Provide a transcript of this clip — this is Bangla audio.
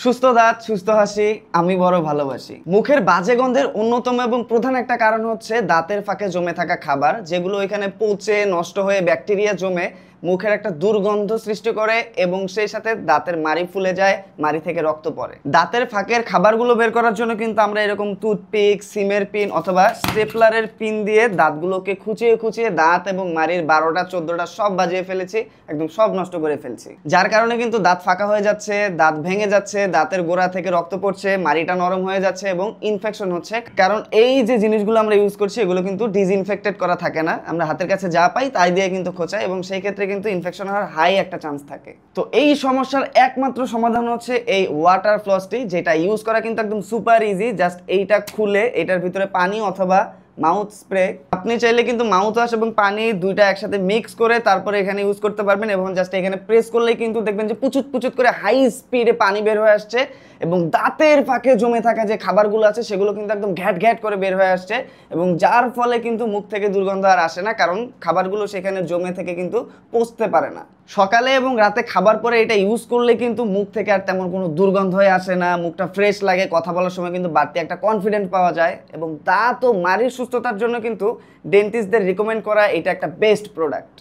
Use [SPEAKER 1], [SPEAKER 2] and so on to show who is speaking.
[SPEAKER 1] সুস্থ দাঁত সুস্থ হাসি আমি বড় ভালোবাসি। মুখের বাজে গন্ধের অন্যতম এবং প্রধান একটা কারণ হচ্ছে দাঁতের ফাঁকে জমে থাকা খাবার, যেগুলো এখানে পচে নষ্ট হয়ে ব্যাকটেরিয়া জমে মুখের একটা দুর্গন্ধ সৃষ্টি করে এবং সেই সাথে দাঁতের মাড়ি ফুলে যায়, মাড়ি থেকে রক্ত পড়ে। দাঁতের ফাঁকের খাবারগুলো বের করার জন্য কিন্তু আমরা এরকম টুথপিক, সিমের পিন অথবা স্টেপলারের পিন দিয়ে দাঁতগুলোকে খুঁচিয়ে খুঁচিয়ে দাঁত এবং মাড়ির 12টা 14টা সব বাজিয়ে ফেলেছি, একদম সব নষ্ট করে ফেলছি। যার কারণে কিন্তু দাঁত ফাঁকা হয়ে যাচ্ছে, দাঁত ভেঙে যাচ্ছে, দাঁতের গোড়া থেকে রক্ত পড়ছে, মাড়িটা নরম হয়ে যাচ্ছে এবং ইনফেকশন হচ্ছে। কারণ এই যে জিনিসগুলো আমরা ইউজ করছি এগুলো কিন্তু ডিসইনফেক্টেড করা থাকে না, আমরা হাতের কাছে যা পাই তাই দিয়ে কিন্তু খোঁচাই এবং সেই ক্ষেত্রে কিন্তু ইনফেকশন হওয়ার হাই একটা চান্স থাকে। তো এই সমস্যার একমাত্র সমাধান হচ্ছে এই ওয়াটার ফ্লসটি, যেটা ইউজ করা কিন্তু একদম সুপার ইজি। জাস্ট এইটা খুলে এটার ভিতরে পানি অথবা মাউথ স্প্রে, আপনি চাইলে কিন্তু মাউথ ওয়াশ এবং পানি দুইটা একসাথে মিক্স করে তারপরে এখানে ইউজ করতে পারবেন এবং জাস্ট এখানে প্রেস করলেই কিন্তু দেখবেন যে পুচুত পুচুত করে হাই স্পিডে পানি বের হয়ে আসছে এবং দাঁতের ফাঁকে জমে থাকা যে খাবারগুলো আছে সেগুলো কিন্তু একদম ঘ্যাট ঘ্যাট করে বের হয়ে আসছে এবং যার ফলে কিন্তু মুখ থেকে দুর্গন্ধ আর আসে না, কারণ খাবারগুলো সেখানে জমে থেকে কিন্তু পচতে পারে না। সকালে এবং রাতে খাবার পরে এটা ইউজ করলে কিন্তু মুখ থেকে আর তেমন কোনো দুর্গন্ধ হয়ে আসে না, মুখটা ফ্রেশ লাগে, কথা বলার সময় কিন্তু বাড়তি একটা কনফিডেন্ট পাওয়া যায় এবং দাঁত ও মাড়ির সুস্থতার জন্য কিন্তু ডেন্টিস্টদের রিকমেন্ড করা এটা একটা বেস্ট প্রোডাক্ট।